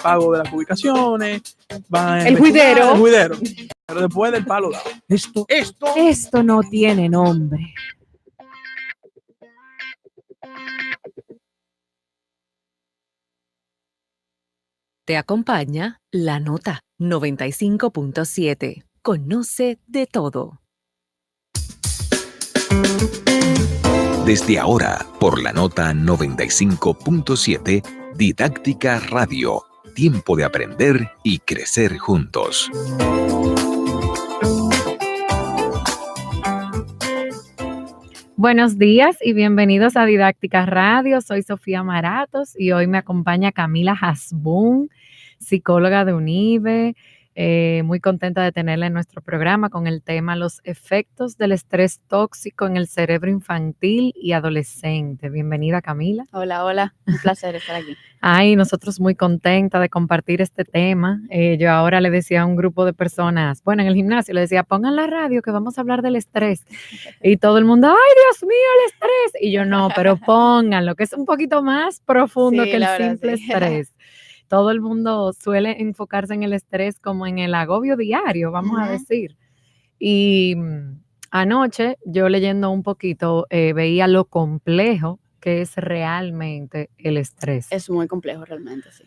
pago de las publicaciones, van a El juidero. el juidero. Pero después del palo dado. Esto no tiene nombre. Te acompaña La Nota 95.7. Conoce de todo. Desde ahora, por La Nota 95.7, Didáctica Radio. Tiempo de aprender y crecer juntos. Buenos días y bienvenidos a Didáctica Radio. Soy Sofía Maratos y hoy me acompaña Camila Hasbún, psicóloga de UNIBE. Muy contenta de tenerla en nuestro programa con el tema los efectos del estrés tóxico en el cerebro infantil y adolescente. Bienvenida, Camila. Hola, un placer estar aquí. Ay, nosotros muy contentas de compartir este tema. Yo ahora le decía a un grupo de personas, bueno, en el gimnasio le decía, pongan la radio que vamos a hablar del estrés. Y todo el mundo, ay, Dios mío, el estrés. Y yo, no, pero pónganlo, que es un poquito más profundo que el simple estrés. Todo el mundo suele enfocarse en el estrés como en el agobio diario, vamos a decir. Y anoche, yo leyendo un poquito, veía lo complejo que es realmente el estrés. Es muy complejo realmente, sí.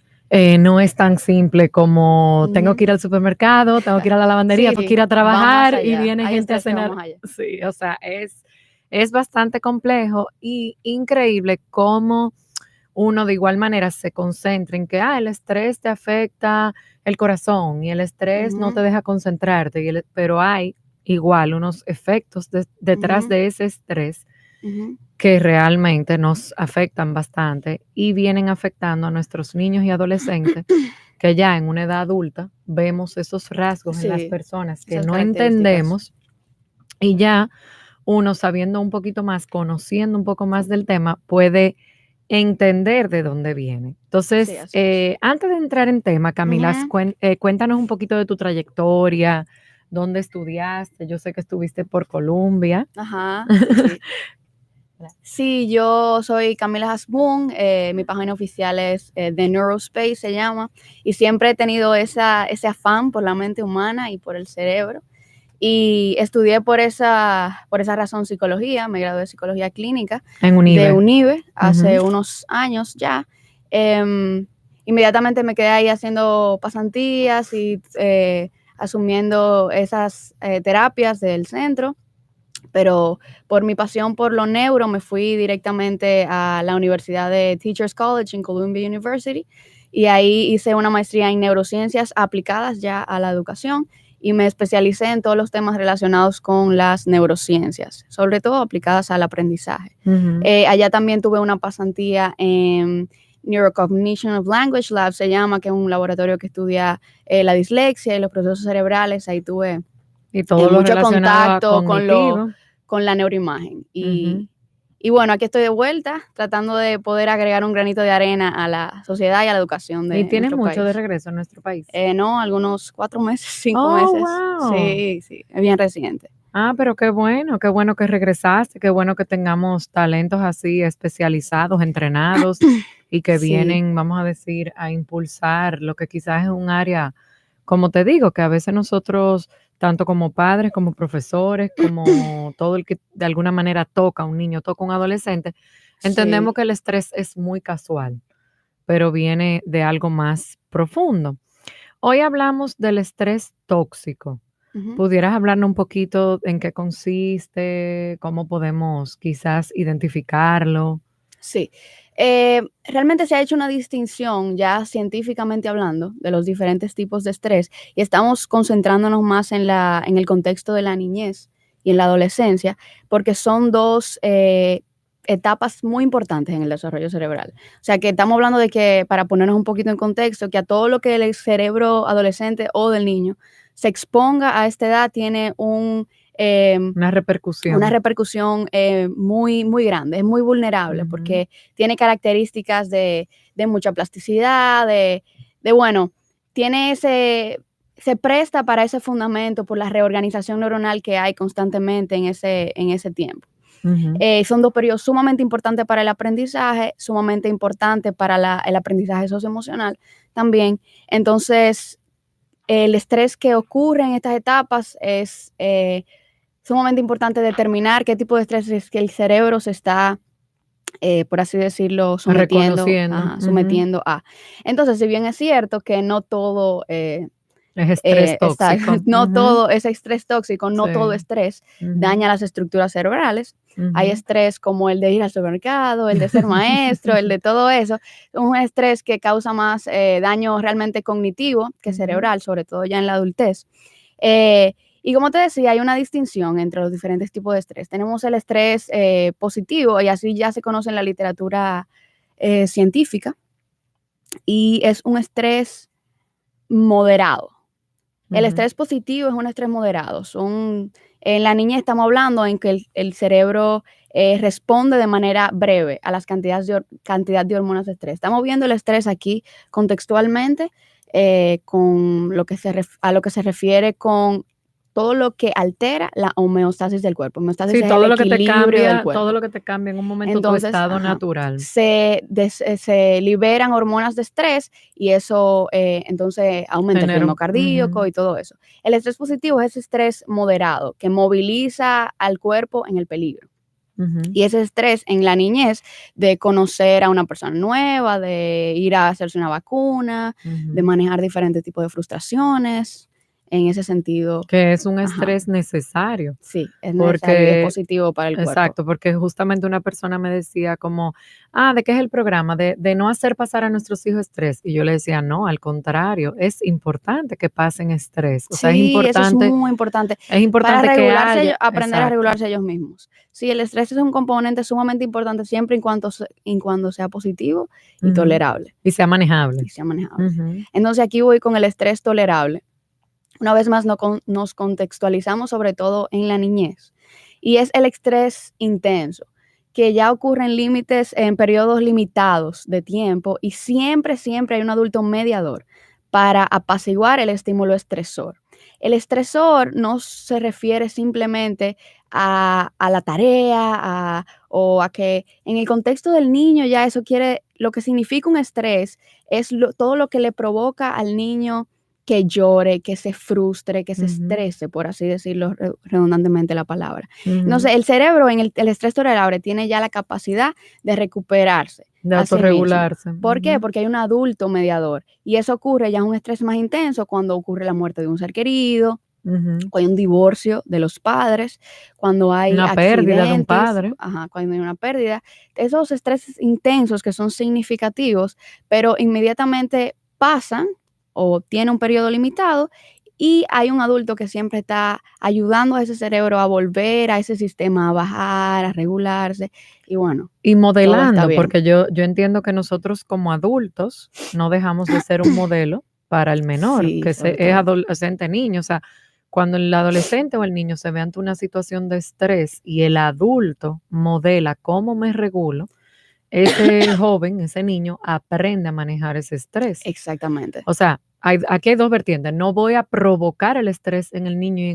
No es tan simple como tengo que ir al supermercado, tengo que ir a la lavandería, tengo que ir a trabajar y viene gente a cenar. Sí, o sea, es bastante complejo y increíble cómo uno de igual manera se concentra en que el estrés te afecta el corazón y el estrés no te deja concentrarte, pero hay igual unos efectos detrás de ese estrés que realmente nos afectan bastante y vienen afectando a nuestros niños y adolescentes que ya en una edad adulta vemos esos rasgos en las personas que no entendemos y ya uno sabiendo un poquito más, conociendo un poco más del tema, puede entender de dónde viene. Entonces, antes de entrar en tema, Camila, cuéntanos un poquito de tu trayectoria, dónde estudiaste. Yo sé que estuviste por Columbia. Ajá. Sí. Sí, yo soy Camila Hasbún, mi página oficial es The Neurospace, se llama, y siempre he tenido ese afán por la mente humana y por el cerebro. Y estudié por esa razón psicología, me gradué de psicología clínica de UNIBE hace unos años ya. Inmediatamente me quedé ahí haciendo pasantías y asumiendo esas terapias del centro, pero por mi pasión por lo neuro me fui directamente a la Universidad de Teachers College en Columbia University y ahí hice una maestría en neurociencias aplicadas ya a la educación. Y me especialicé en todos los temas relacionados con las neurociencias, sobre todo aplicadas al aprendizaje. Allá también tuve una pasantía en Neurocognition of Language Lab, se llama, que es un laboratorio que estudia la dislexia y los procesos cerebrales. Ahí tuve mucho contacto con la neuroimagen. Y bueno, aquí estoy de vuelta, tratando de poder agregar un granito de arena a la sociedad y a la educación de nuestro país. ¿Y tienes mucho de regreso en nuestro país? No, algunos 4 meses, 5 meses. Wow. Sí, es bien reciente. Pero qué bueno que regresaste, qué bueno que tengamos talentos así especializados, entrenados y que vienen, vamos a decir, a impulsar lo que quizás es un área, como te digo, que a veces nosotros, tanto como padres, como profesores, como todo el que de alguna manera toca a un niño, toca a un adolescente, entendemos que el estrés es muy casual, pero viene de algo más profundo. Hoy hablamos del estrés tóxico. ¿Pudieras hablarnos un poquito en qué consiste, cómo podemos quizás identificarlo? Sí, realmente se ha hecho una distinción ya científicamente hablando de los diferentes tipos de estrés y estamos concentrándonos más en el contexto de la niñez y en la adolescencia porque son dos etapas muy importantes en el desarrollo cerebral. O sea que estamos hablando de que, para ponernos un poquito en contexto, que a todo lo que el cerebro adolescente o del niño se exponga a esta edad tiene una repercusión muy, muy grande, es muy vulnerable porque tiene características de mucha plasticidad, se presta para ese fundamento por la reorganización neuronal que hay constantemente en ese tiempo. Son dos periodos sumamente importantes para el aprendizaje, sumamente importantes para el aprendizaje socioemocional, también. Entonces, el estrés que ocurre en estas etapas es sumamente importante determinar qué tipo de estrés es que el cerebro se está, por así decirlo, sometiendo a. Entonces, si bien es cierto que no todo es estrés tóxico. no todo es estrés tóxico, no todo estrés daña las estructuras cerebrales. Hay estrés como el de ir al supermercado, el de ser maestro, el de todo eso. Un estrés que causa más daño realmente cognitivo que cerebral, sobre todo ya en la adultez. Y como te decía, hay una distinción entre los diferentes tipos de estrés. Tenemos el estrés positivo, y así ya se conoce en la literatura científica, y es un estrés moderado. El estrés positivo es un estrés moderado. En la niñez estamos hablando en que el cerebro responde de manera breve a las cantidad de hormonas de estrés. Estamos viendo el estrés aquí contextualmente con a lo que se refiere con todo lo que altera la homeostasis del cuerpo. Homeostasis es todo el lo que te equilibrio cambia, del cuerpo. todo lo que te cambia en un momento Entonces, tu estado natural. Se liberan hormonas de estrés y eso entonces aumenta el ritmo cardíaco y todo eso. El estrés positivo es ese estrés moderado que moviliza al cuerpo en el peligro. Y ese estrés en la niñez de conocer a una persona nueva, de ir a hacerse una vacuna, de manejar diferentes tipos de frustraciones. En ese sentido. Que es un estrés necesario. Sí, es necesario y es positivo para el cuerpo. Exacto, porque justamente una persona me decía como, ¿de qué es el programa? De no hacer pasar a nuestros hijos estrés. Y yo le decía, no, al contrario, es importante que pasen estrés. O sea, es importante. Eso es muy importante. Es importante para regularse, que aprender a regularse ellos mismos. Sí, el estrés es un componente sumamente importante siempre y cuando sea positivo y tolerable. Y sea manejable. Entonces aquí voy con el estrés tolerable. Una vez más nos contextualizamos sobre todo en la niñez, y es el estrés intenso, que ya ocurre en límites, en periodos limitados de tiempo, y siempre hay un adulto mediador para apaciguar el estímulo estresor. El estresor no se refiere simplemente a la tarea o a que en el contexto del niño ya eso lo que significa un estrés es todo lo que le provoca al niño que llore, que se frustre, que se estrese, por así decirlo redundantemente la palabra. Entonces, el cerebro en el estrés tolerable tiene ya la capacidad de recuperarse. De autorregularse. ¿Por qué? Porque hay un adulto mediador. Y eso ocurre ya en un estrés más intenso cuando ocurre la muerte de un ser querido, cuando hay un divorcio de los padres, cuando hay una pérdida de un padre. Cuando hay una pérdida. Esos estreses intensos que son significativos, pero inmediatamente pasan o tiene un periodo limitado, y hay un adulto que siempre está ayudando a ese cerebro a volver a ese sistema, a bajar, a regularse, y bueno. Y modelando, porque yo entiendo que nosotros como adultos no dejamos de ser un modelo para el menor, que es adolescente, niño. O sea, cuando el adolescente o el niño se ve ante una situación de estrés y el adulto modela cómo me regulo, ese joven, ese niño, aprende a manejar ese estrés. Exactamente. O sea, aquí hay dos vertientes. No voy a provocar el estrés en el niño y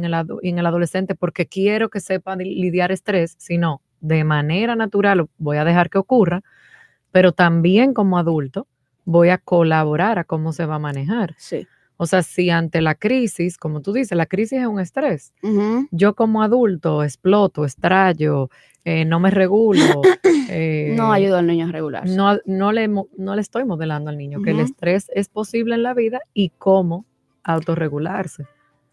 en el adolescente porque quiero que sepa lidiar estrés, sino de manera natural voy a dejar que ocurra, pero también como adulto voy a colaborar a cómo se va a manejar. Sí. O sea, si ante la crisis, como tú dices, la crisis es un estrés. Yo como adulto exploto, estallo, no me regulo. No ayudo al niño a regularse. No le estoy modelando al niño que el estrés es posible en la vida y cómo autorregularse.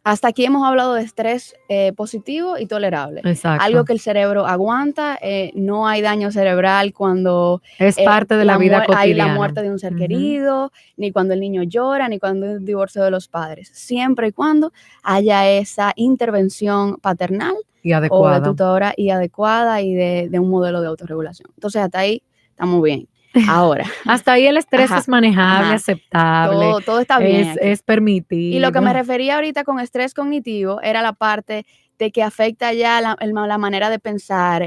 Hasta aquí hemos hablado de estrés positivo y tolerable. Exacto. Algo que el cerebro aguanta, no hay daño cerebral cuando es parte de la vida cotidiana. Hay la muerte de un ser querido, ni cuando el niño llora, ni cuando hay un divorcio de los padres. Siempre y cuando haya esa intervención paternal y adecuada, o de tutora y adecuada y de un modelo de autorregulación. Entonces, hasta ahí estamos bien. Ahora. Hasta ahí el estrés es manejable, aceptable. Todo está bien. Es permitido. Y lo que me refería ahorita con estrés cognitivo era la parte de que afecta ya la manera de pensar.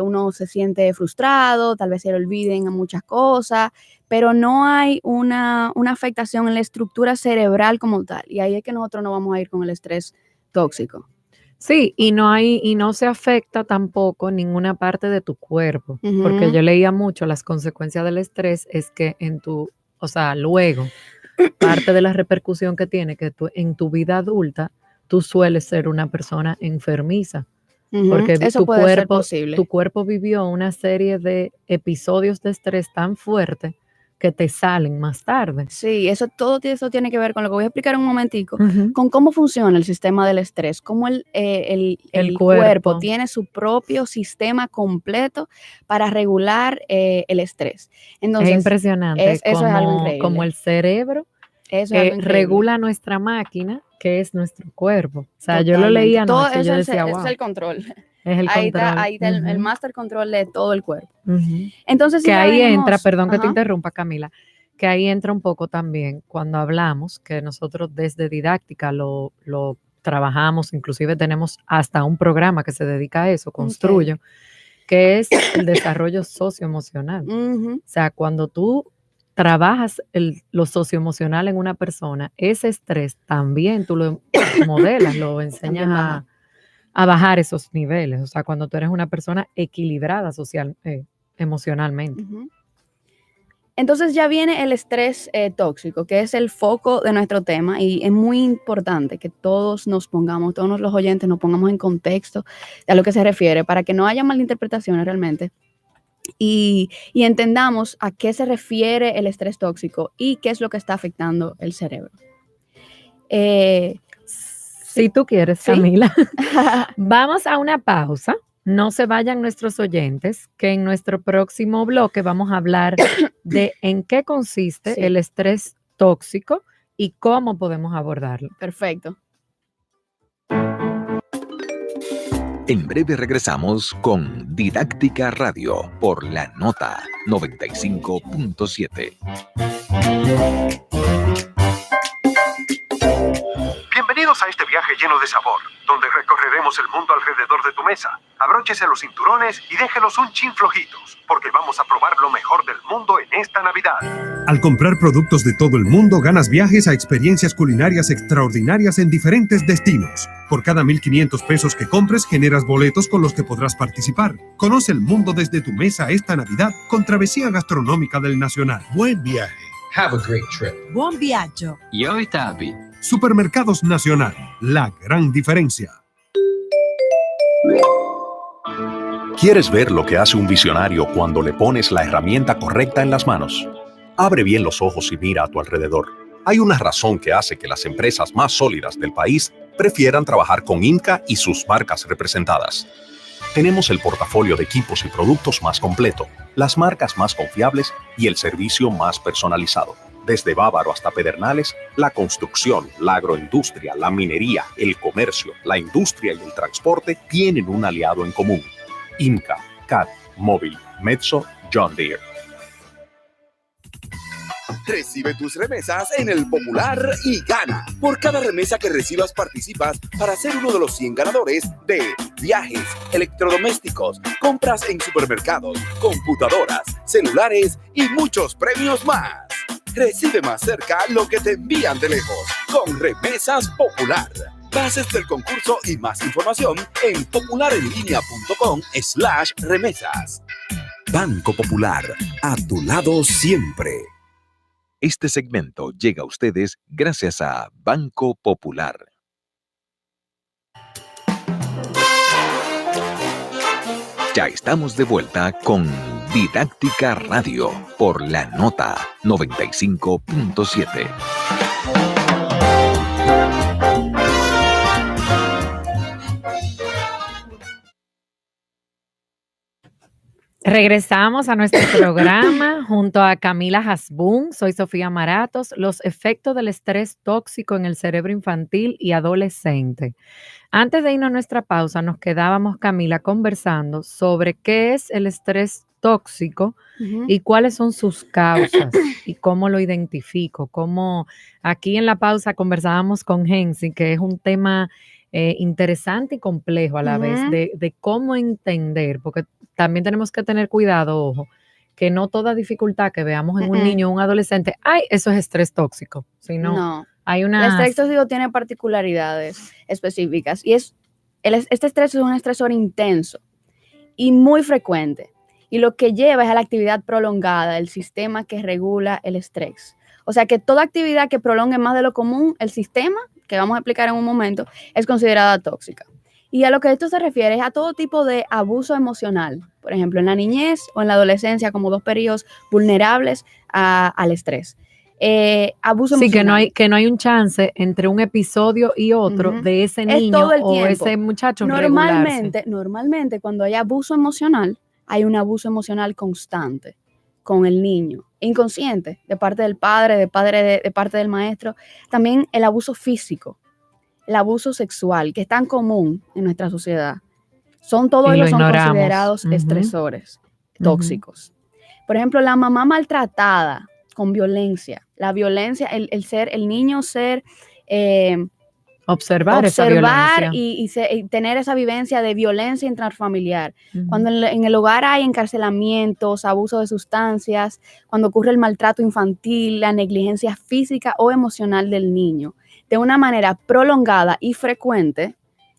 Uno se siente frustrado, tal vez se le olviden muchas cosas, pero no hay una afectación en la estructura cerebral como tal. Y ahí es que nosotros no vamos a ir con el estrés tóxico. Sí, y no se afecta tampoco ninguna parte de tu cuerpo, porque yo leía mucho las consecuencias del estrés es que en tu o sea, luego, parte de la repercusión que tiene que tú, en tu vida adulta, tú sueles ser una persona enfermiza. Porque eso puede ser posible. Tu cuerpo vivió una serie de episodios de estrés tan fuertes que te salen más tarde. Sí, eso tiene que ver con lo que voy a explicar en un momentico, con cómo funciona el sistema del estrés, cómo el cuerpo tiene su propio sistema completo para regular el estrés. Entonces, es impresionante. Eso es algo increíble. Como el cerebro regula nuestra máquina, que es nuestro cuerpo. O sea, totalmente. Yo lo leía anoche, yo decía, wow. Es el control. Es el control. Ahí está el master control de todo el cuerpo. Entonces, que ahí entra, perdón que te interrumpa, Camila, que ahí entra un poco también cuando hablamos, que nosotros desde Didáctica lo trabajamos, inclusive tenemos hasta un programa que se dedica a eso, Construyo, que es el desarrollo socioemocional. O sea, cuando tú trabajas lo socioemocional en una persona, ese estrés también tú lo modelas, lo enseñas a bajar esos niveles. O sea, cuando tú eres una persona equilibrada emocionalmente. Entonces ya viene el estrés tóxico, que es el foco de nuestro tema, y es muy importante que todos los oyentes nos pongamos en contexto de a lo que se refiere, para que no haya malinterpretaciones realmente. Y entendamos a qué se refiere el estrés tóxico y qué es lo que está afectando el cerebro. Si tú quieres, Camila, vamos a una pausa. No se vayan nuestros oyentes, que en nuestro próximo bloque vamos a hablar de en qué consiste el estrés tóxico y cómo podemos abordarlo. Perfecto. En breve regresamos con Didáctica Radio por la Nota 95.7. Bienvenidos a este viaje lleno de sabor, donde recorreremos el mundo alrededor de tu mesa. Abróchese los cinturones y déjelos un chin flojitos, porque vamos a probar lo mejor del mundo en esta Navidad. Al comprar productos de todo el mundo, ganas viajes a experiencias culinarias extraordinarias en diferentes destinos. Por cada 1,500 pesos que compres, generas boletos con los que podrás participar. Conoce el mundo desde tu mesa esta Navidad con Travesía Gastronómica del Nacional. Buen viaje. Have a great trip. Buon viaggio. Yo Tabi. Supermercados Nacional, la gran diferencia. ¿Quieres ver lo que hace un visionario cuando le pones la herramienta correcta en las manos? Abre bien los ojos y mira a tu alrededor. Hay una razón que hace que las empresas más sólidas del país prefieran trabajar con Inca y sus marcas representadas. Tenemos el portafolio de equipos y productos más completo, las marcas más confiables y el servicio más personalizado. Desde Bávaro hasta Pedernales, la construcción, la agroindustria, la minería, el comercio, la industria y el transporte tienen un aliado en común. Inca, CAT, Móvil, Metso, John Deere. Recibe tus remesas en El Popular y gana. Por cada remesa que recibas participas para ser uno de los 100 ganadores de viajes, electrodomésticos, compras en supermercados, computadoras, celulares y muchos premios más. Recibe más cerca lo que te envían de lejos con Remesas Popular. Bases del concurso y más información en popularenlinea.com/remesas. Banco Popular, a tu lado siempre. Este segmento llega a ustedes gracias a Banco Popular. Ya estamos de vuelta con Didáctica Radio por la Nota 95.7. Regresamos a nuestro programa junto a Camila Hasbún. Soy Sofía Maratos. Los efectos del estrés tóxico en el cerebro infantil y adolescente. Antes de irnos a nuestra pausa, nos quedábamos, Camila, conversando sobre qué es el estrés tóxico y cuáles son sus causas y cómo lo identifico. Cómo aquí en la pausa conversábamos con Gensi, que es un tema interesante y complejo a la vez de cómo entender, porque también tenemos que tener cuidado, ojo, que no toda dificultad que veamos en un niño o un adolescente, eso es estrés tóxico, sino no. Hay una... El estrés tóxico tiene particularidades específicas y este estrés es un estresor intenso y muy frecuente. y lo que lleva es a la actividad prolongada del sistema que regula el estrés. O sea que toda actividad que prolongue más de lo común el sistema, que vamos a explicar en un momento, es considerada tóxica. Y a lo que esto se refiere es a todo tipo de abuso emocional, por ejemplo, en la niñez o en la adolescencia, como 2 periodos vulnerables al estrés. Abuso emocional. Sí, que no hay un chance entre un episodio y otro de ese niño todo el o tiempo. ese muchacho regularse. Normalmente cuando hay abuso emocional, hay un abuso emocional constante con el niño, inconsciente, de parte del padre, de parte del maestro. También el abuso físico, el abuso sexual, que es tan común en nuestra sociedad. Todos ellos son considerados estresores tóxicos. Por ejemplo, la mamá maltratada con violencia, la violencia, el niño observar esa violencia y tener esa vivencia de violencia intrafamiliar. Cuando en el hogar hay encarcelamientos, abuso de sustancias, cuando ocurre el maltrato infantil, la negligencia física o emocional del niño, de una manera prolongada y frecuente,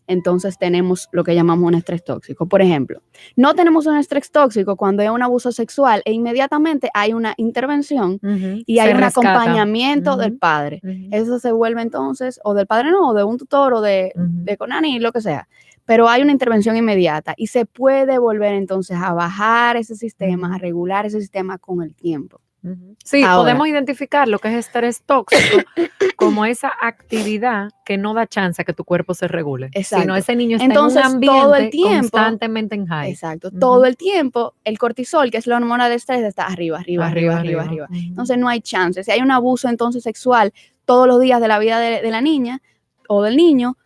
entonces tenemos lo que llamamos un estrés tóxico. Por ejemplo, no tenemos un estrés tóxico cuando hay un abuso sexual e inmediatamente hay una intervención y hay un acompañamiento del padre. Eso se vuelve entonces, o del padre no, o de un tutor, o de Conani, lo que sea. Pero hay una intervención inmediata y se puede volver entonces a bajar ese sistema, a regular ese sistema con el tiempo. Sí, podemos identificar lo que es estrés tóxico como esa actividad que no da chance a que tu cuerpo se regule. Exacto. Sino ese niño está entonces, en un ambiente todo el tiempo, constantemente en high. Exacto. Todo el tiempo el cortisol, que es la hormona de estrés, está arriba. Entonces no hay chance. Si hay un abuso entonces sexual todos los días de la vida de la niña o del niño,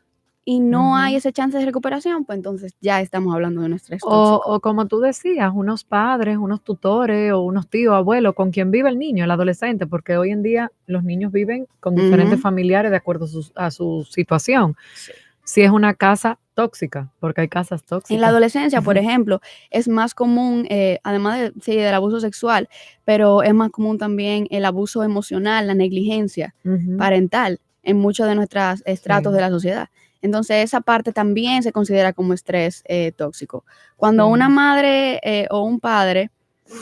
y no hay ese chance de recuperación, pues entonces ya estamos hablando de un estrés tóxico. O como tú decías, unos padres, unos tutores o unos tíos, abuelos, con quien vive el niño, el adolescente, porque hoy en día los niños viven con diferentes familiares de acuerdo a su situación. Sí. Si es una casa tóxica, porque hay casas tóxicas. En la adolescencia, por ejemplo, es más común, además del abuso sexual, pero es más común también el abuso emocional, la negligencia parental en muchos de nuestros estratos de la sociedad. Entonces, esa parte también se considera como estrés tóxico. Cuando una madre o un padre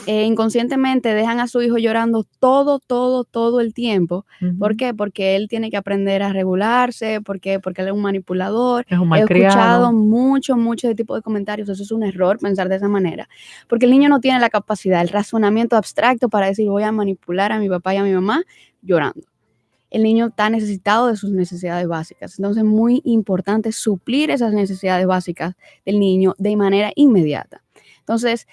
inconscientemente dejan a su hijo llorando todo el tiempo. ¿Por qué? Porque él tiene que aprender a regularse. ¿Por qué? Porque él es un manipulador. Es un He malcriado. escuchado mucho ese tipo de comentarios. Eso es un error pensar de esa manera. Porque el niño no tiene la capacidad, el razonamiento abstracto para decir voy a manipular a mi papá y a mi mamá llorando. El niño está necesitado de sus necesidades básicas. Entonces, es muy importante suplir esas necesidades básicas del niño de manera inmediata. Entonces,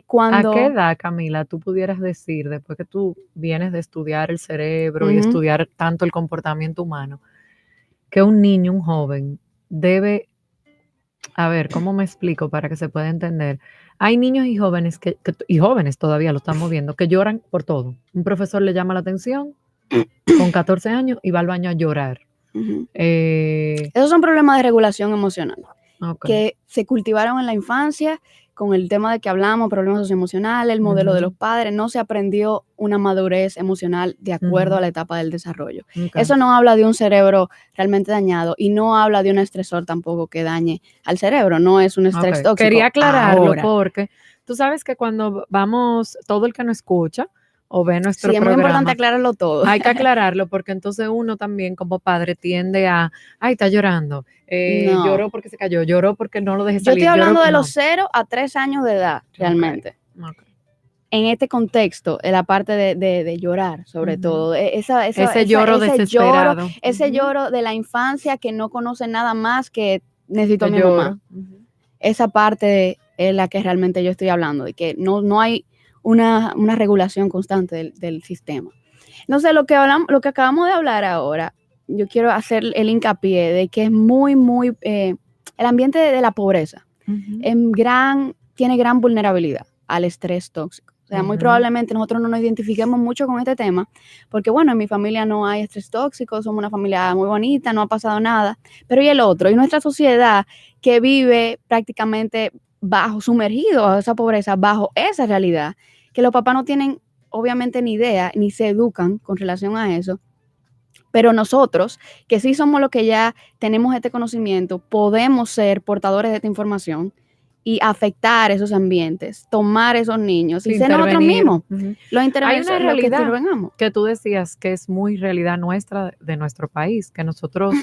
cuando... ¿A qué edad, Camila, tú pudieras decir, después que tú vienes de estudiar el cerebro y estudiar tanto el comportamiento humano, que un niño, un joven, debe... A ver, ¿cómo me explico para que se pueda entender? Hay niños y jóvenes, y jóvenes todavía lo estamos viendo, que lloran por todo. Un profesor le llama la atención con 14 años y va al baño a llorar. Esos son problemas de regulación emocional que se cultivaron en la infancia con el tema de que hablamos, problemas socioemocionales, el modelo de los padres. No se aprendió una madurez emocional de acuerdo a la etapa del desarrollo. Eso no habla de un cerebro realmente dañado y no habla de un estresor tampoco que dañe al cerebro. No es un estrés tóxico. Quería aclararlo porque tú sabes que cuando vamos, todo el que nos escucha o ve nuestro programa. Sí, es muy importante aclararlo todo. Hay que aclararlo porque entonces uno también como padre tiende a, ay, está llorando, lloró porque se cayó, lloró porque no lo dejé salir. Yo estoy hablando de los 0 a 3 años de edad, realmente. En este contexto, en la parte de llorar, sobre todo. Ese lloro desesperado. Ese lloro de la infancia que no conoce nada más que necesito a mi mamá. Esa parte es la que realmente yo estoy hablando, de que no hay una regulación constante del sistema. Entonces, lo que acabamos de hablar ahora, yo quiero hacer el hincapié de que es muy, el ambiente de la pobreza tiene gran vulnerabilidad al estrés tóxico. O sea, muy probablemente nosotros no nos identifiquemos mucho con este tema, porque bueno, en mi familia no hay estrés tóxico, somos una familia muy bonita, no ha pasado nada, pero ¿y el otro? Y nuestra sociedad que vive prácticamente sumergido a esa pobreza, bajo esa realidad, que los papás no tienen obviamente ni idea, ni se educan con relación a eso, pero nosotros, que sí somos los que ya tenemos este conocimiento, podemos ser portadores de esta información y afectar esos ambientes, tomar esos niños y ser nosotros Intervenir. mismos. Ujú. Los Hay una los que realidad intervengamos. que tú decías que es muy realidad nuestra, de nuestro país, que nosotros,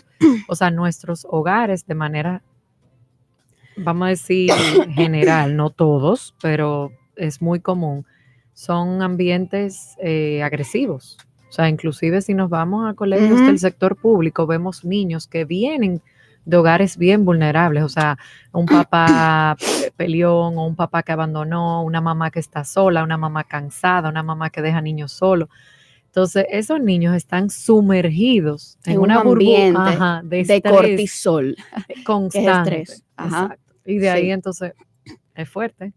o sea, nuestros hogares de manera, vamos a decir, general, no todos, pero es muy común, son ambientes agresivos. O sea, inclusive si nos vamos a colegios del sector público, vemos niños que vienen de hogares bien vulnerables, o sea, un papá peleón o un papá que abandonó, una mamá que está sola, una mamá cansada, una mamá que deja niños solos. Entonces, esos niños están sumergidos en En un una ambiente burbuja de de estrés cortisol, que es constante. estrés. Ajá. Exacto. Y de ahí Sí. entonces es fuerte.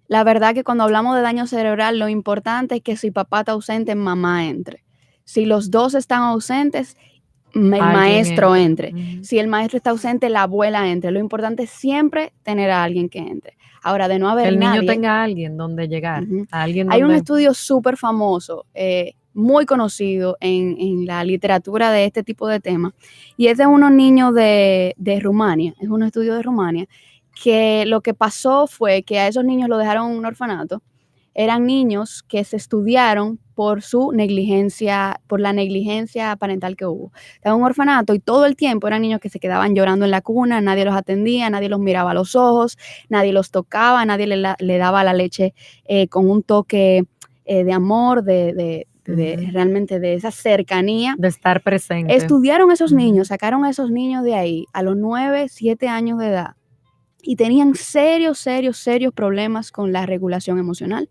La verdad que cuando hablamos de daño cerebral, lo importante es que si papá está ausente, mamá entre. Si los dos están ausentes, el Alguien maestro entra. entre. Ujú. Si el maestro está ausente, la abuela entre. Lo importante es siempre tener a alguien que entre. Ahora, de no haber Que el niño nadie, tenga a alguien donde llegar, Ujú. a alguien Hay un donde... estudio súper famoso, muy conocido en la literatura de este tipo de temas, y es de unos niños de Rumania, es un estudio de Rumania, que lo que pasó fue que a esos niños los dejaron en un orfanato. Eran niños que se estudiaron por su negligencia, por la negligencia parental que hubo. Estaban en un orfanato y todo el tiempo eran niños que se quedaban llorando en la cuna, nadie los atendía, nadie los miraba a los ojos, nadie los tocaba, nadie le daba la leche con un toque de amor, realmente de esa cercanía. De estar presente. Estudiaron esos niños, sacaron a esos niños de ahí a los 9, 7 años de edad y tenían serios problemas con la regulación emocional.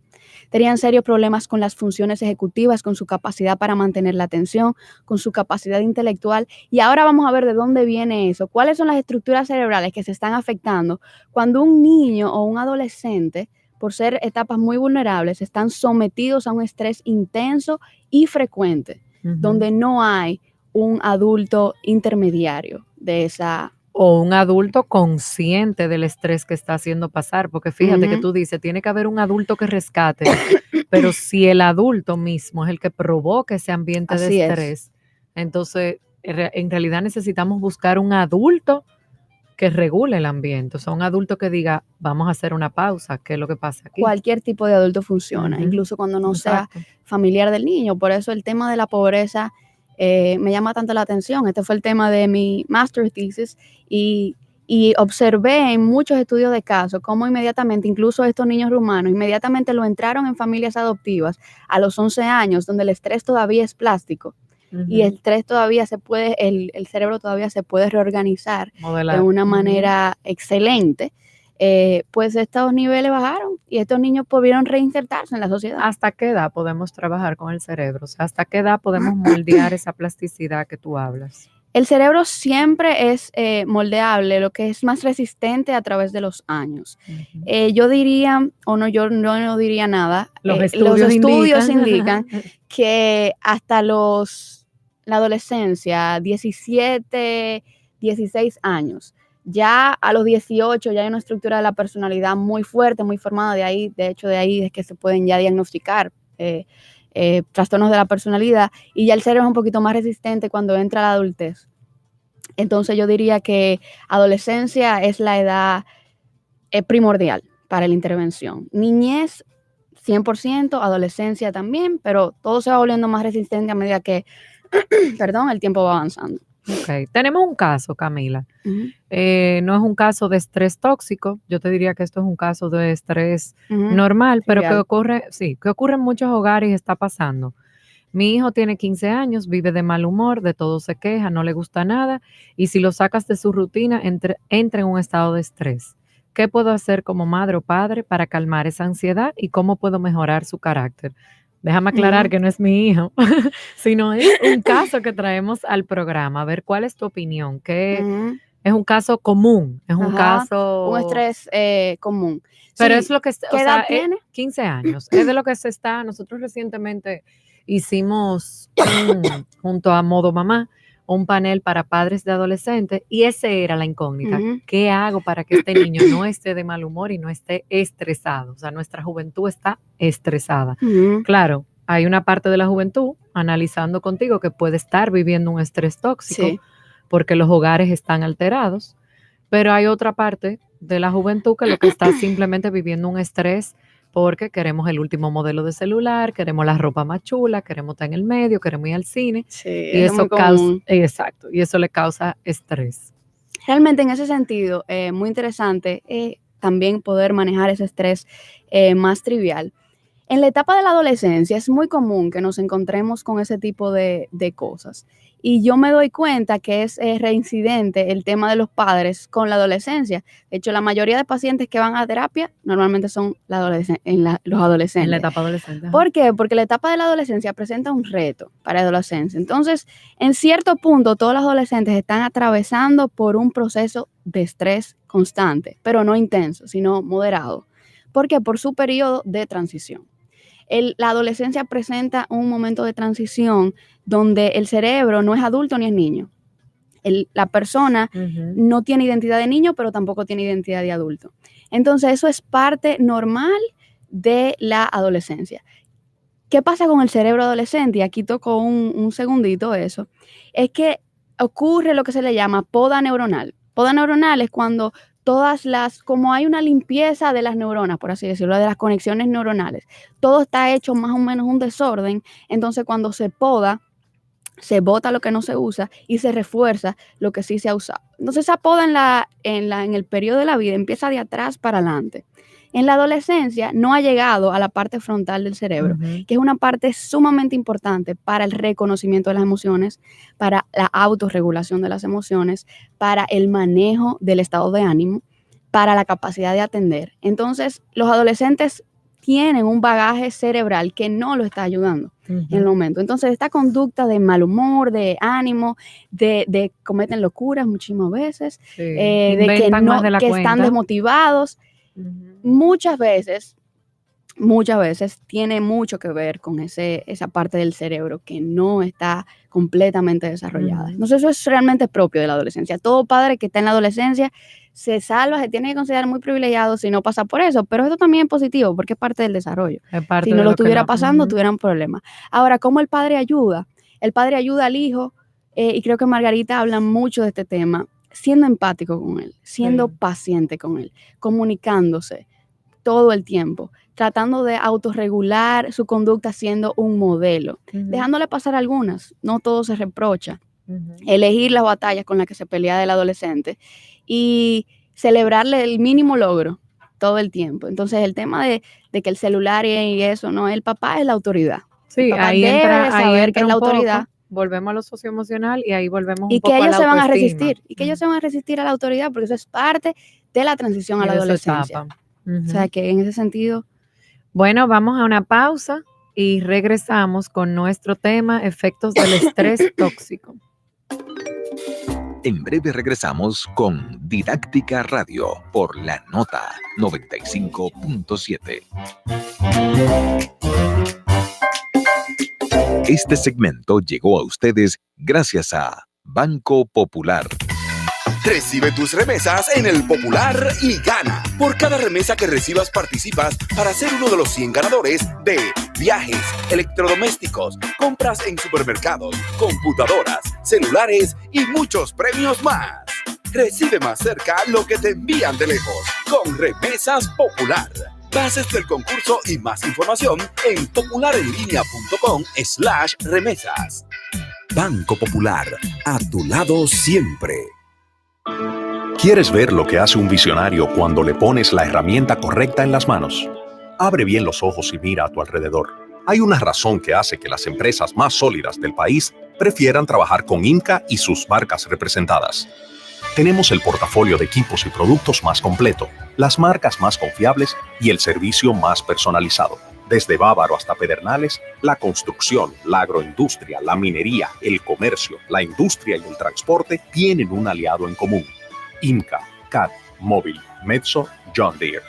Tenían serios problemas con las funciones ejecutivas, con su capacidad para mantener la atención, con su capacidad intelectual. Y ahora vamos a ver de dónde viene eso. ¿Cuáles son las estructuras cerebrales que se están afectando cuando un niño o un adolescente, por ser etapas muy vulnerables, están sometidos a un estrés intenso y frecuente, donde no hay un adulto intermediario de esa... O un adulto consciente del estrés que está haciendo pasar, porque fíjate que tú dices, tiene que haber un adulto que rescate, pero si el adulto mismo es el que provoca ese ambiente Así de es. estrés, entonces en realidad necesitamos buscar un adulto que regule el ambiente, o sea, un adulto que diga, vamos a hacer una pausa, ¿qué es lo que pasa aquí? Cualquier tipo de adulto funciona, incluso cuando no sea familiar del niño. Por eso el tema de la pobreza me llama tanto la atención. Este fue el tema de mi master thesis y observé en muchos estudios de casos cómo inmediatamente, incluso estos niños rumanos, inmediatamente lo entraron en familias adoptivas a los 11 años, donde el estrés todavía es plástico. Y el estrés todavía se puede, el cerebro todavía se puede reorganizar de una manera excelente. Pues estos niveles bajaron y estos niños pudieron reinsertarse en la sociedad. ¿Hasta qué edad podemos trabajar con el cerebro? O sea, ¿hasta qué edad podemos moldear esa plasticidad que tú hablas? El cerebro siempre es moldeable, lo que es más resistente a través de los años. Yo diría, yo no diría nada, los estudios indican que hasta la adolescencia, 17, 16 años, ya a los 18 ya hay una estructura de la personalidad muy fuerte, muy formada. De ahí es que se pueden ya diagnosticar trastornos de la personalidad, y ya el cerebro es un poquito más resistente cuando entra la adultez. Entonces yo diría que adolescencia es la edad primordial para la intervención. Niñez 100%, adolescencia también, pero todo se va volviendo más resistente a medida que el tiempo va avanzando. Ok, tenemos un caso, Camila. No es un caso de estrés tóxico, yo te diría que esto es un caso de estrés normal, pero que ocurre en muchos hogares y está pasando. Mi hijo tiene 15 años, vive de mal humor, de todo se queja, no le gusta nada, y si lo sacas de su rutina, entra en un estado de estrés. ¿Qué puedo hacer como madre o padre para calmar esa ansiedad y cómo puedo mejorar su carácter? Déjame aclarar que no es mi hijo, sino es un caso que traemos al programa. A ver, ¿cuál es tu opinión? Que es un caso común, es un caso... Un estrés común. Pero Sí. es lo que... ¿Qué edad tiene? 15 años. Es de lo que se está... Nosotros recientemente hicimos, junto a Modo Mamá, un panel para padres de adolescentes y ese era la incógnita. ¿Qué hago para que este niño no esté de mal humor y no esté estresado? O sea, nuestra juventud está estresada. Claro, hay una parte de la juventud, analizando contigo, que puede estar viviendo un estrés tóxico porque los hogares están alterados, Pero hay otra parte de la juventud que lo que está simplemente viviendo un estrés porque queremos el último modelo de celular, queremos la ropa más chula, queremos estar en el medio, queremos ir al cine. Sí, Y eso causa, exacto, y eso le causa estrés. Realmente en ese sentido, muy interesante también poder manejar ese estrés más trivial. En la etapa de la adolescencia es muy común que nos encontremos con ese tipo de cosas. Y yo me doy cuenta que es reincidente el tema de los padres con la adolescencia. De hecho, la mayoría de pacientes que van a terapia normalmente son los adolescentes. En la etapa adolescente. ¿Por qué? Porque la etapa de la adolescencia presenta un reto para la adolescencia. Entonces, en cierto punto, todos los adolescentes están atravesando por un proceso de estrés constante, pero no intenso, sino moderado. ¿Por qué? Por su periodo de transición. La adolescencia presenta un momento de transición donde el cerebro no es adulto ni es niño. La persona no tiene identidad de niño, pero tampoco tiene identidad de adulto. Entonces, eso es parte normal de la adolescencia. ¿Qué pasa con el cerebro adolescente? Y aquí toco un segundito eso. Es que ocurre lo que se le llama poda neuronal. Poda neuronal es cuando como hay una limpieza de las neuronas, por así decirlo, de las conexiones neuronales, todo está hecho más o menos un desorden, entonces cuando se poda, se bota lo que no se usa y se refuerza lo que sí se ha usado. Entonces esa poda en el periodo de la vida empieza de atrás para adelante. En la adolescencia no ha llegado a la parte frontal del cerebro, que es una parte sumamente importante para el reconocimiento de las emociones, para la autorregulación de las emociones, para el manejo del estado de ánimo, para la capacidad de atender. Entonces, los adolescentes tienen un bagaje cerebral que no lo está ayudando en el momento. Entonces, esta conducta de mal humor, de ánimo, de cometen locuras muchísimas veces, de que están desmotivados, muchas veces tiene mucho que ver con esa parte del cerebro que no está completamente desarrollada. Entonces eso es realmente propio de la adolescencia. Todo padre que está en la adolescencia se salva, se tiene que considerar muy privilegiado si no pasa por eso, pero esto también es positivo porque es parte del desarrollo. Si no lo estuviera pasando, tuviera un problema. Ahora, ¿cómo el padre ayuda? El padre ayuda al hijo, y creo que Margarita habla mucho de este tema, siendo empático con él, siendo paciente con él, comunicándose todo el tiempo, tratando de autorregular su conducta siendo un modelo, dejándole pasar algunas, no todo se reprocha, elegir las batallas con las que se pelea el adolescente y celebrarle el mínimo logro todo el tiempo. Entonces el tema de que el celular y eso, no, el papá es la autoridad. Sí, ahí entra saber que es la autoridad. Poco. Volvemos a lo socioemocional y ahí volvemos un poco a la autoestima. Y que ellos se van a resistir, y que ellos se van a resistir a la autoridad porque eso es parte de la transición a la adolescencia. O sea que en ese sentido. Bueno, vamos a una pausa y regresamos con nuestro tema, efectos del estrés tóxico. En breve regresamos con Didáctica Radio por La Nota 95.7. Este segmento llegó a ustedes gracias a Banco Popular. Recibe tus remesas en el Popular y gana. Por cada remesa que recibas participas para ser uno de los 100 ganadores de viajes, electrodomésticos, compras en supermercados, computadoras, celulares y muchos premios más. Recibe más cerca lo que te envían de lejos con Remesas Popular. Bases del concurso y más información en popularenlinea.com/remesas. Banco Popular, a tu lado siempre. ¿Quieres ver lo que hace un visionario cuando le pones la herramienta correcta en las manos? Abre bien los ojos y mira a tu alrededor. Hay una razón que hace que las empresas más sólidas del país prefieran trabajar con IMCA y sus marcas representadas. Tenemos el portafolio de equipos y productos más completo, las marcas más confiables y el servicio más personalizado. Desde Bávaro hasta Pedernales, la construcción, la agroindustria, la minería, el comercio, la industria y el transporte tienen un aliado en común. IMCA, CAT, Móvil, Metso, John Deere.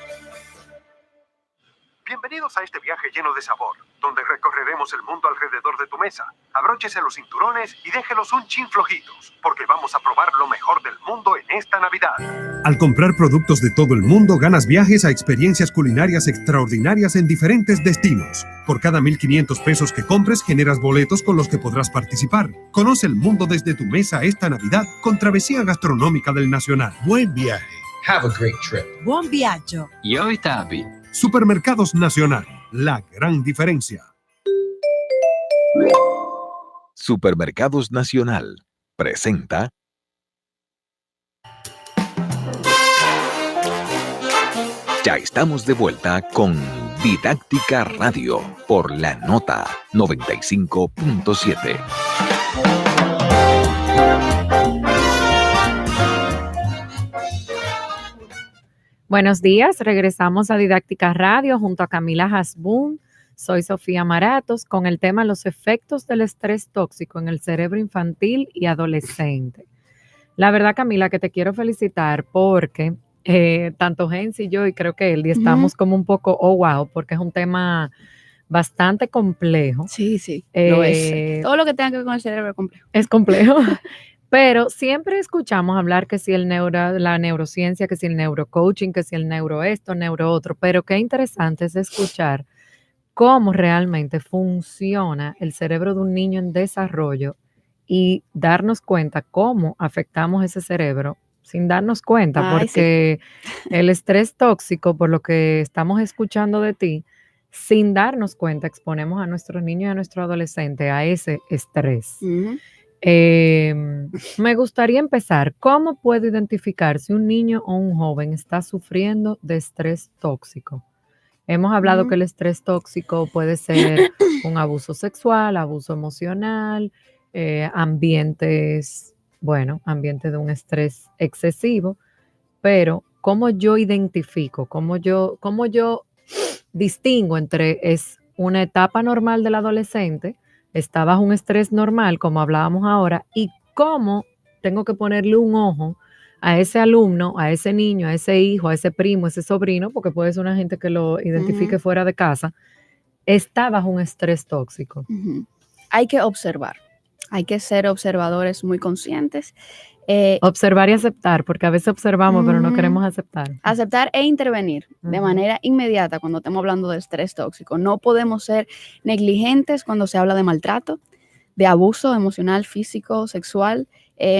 Bienvenidos a este viaje lleno de sabor, donde recorreremos el mundo alrededor de tu mesa. Abróchese los cinturones y déjelos un chin flojitos, porque vamos a probar lo mejor del mundo en esta Navidad. Al comprar productos de todo el mundo, ganas viajes a experiencias culinarias extraordinarias en diferentes destinos. Por cada 1,500 pesos que compres, generas boletos con los que podrás participar. Conoce el mundo desde tu mesa esta Navidad con Travesía Gastronómica del Nacional. Buen viaje. Have a great trip. Buon viaggio. Yo Tabi. Supermercados Nacional, la gran diferencia. Supermercados Nacional presenta Ya estamos de vuelta con Didáctica Radio por la Nota 95.7. Buenos días, regresamos a Didáctica Radio junto a Camila Hasbún. Soy Sofía Maratos con el tema los efectos del estrés tóxico en el cerebro infantil y adolescente. La verdad, Camila, que te quiero felicitar porque tanto Gens y yo, y creo que Eldi, estamos como un poco, oh wow, porque es un tema bastante complejo. Sí, lo es. Todo lo que tenga que ver con el cerebro es complejo. Es complejo. Pero siempre escuchamos hablar que si la neurociencia, que si el neurocoaching, que si el neuro esto, neuro otro, pero qué interesante es escuchar cómo realmente funciona el cerebro de un niño en desarrollo y darnos cuenta cómo afectamos ese cerebro sin darnos cuenta, porque el estrés tóxico, por lo que estamos escuchando de ti, sin darnos cuenta, exponemos a nuestros niños y a nuestros adolescentes a ese estrés. Uh-huh. Me gustaría empezar. ¿Cómo puedo identificar si un niño o un joven está sufriendo de estrés tóxico? Hemos hablado que el estrés tóxico puede ser un abuso sexual, abuso emocional, ambientes de un estrés excesivo, pero ¿cómo yo identifico? ¿Cómo yo distingo entre es una etapa normal del adolescente, está bajo un estrés normal, como hablábamos ahora, y cómo tengo que ponerle un ojo a ese alumno, a ese niño, a ese hijo, a ese primo, a ese sobrino, porque puede ser una gente que lo identifique fuera de casa, está bajo un estrés tóxico? Hay que observar, hay que ser observadores muy conscientes. Observar y aceptar, porque a veces observamos, pero no queremos aceptar. Aceptar e intervenir de manera inmediata cuando estamos hablando de estrés tóxico. No podemos ser negligentes cuando se habla de maltrato, de abuso emocional, físico, sexual.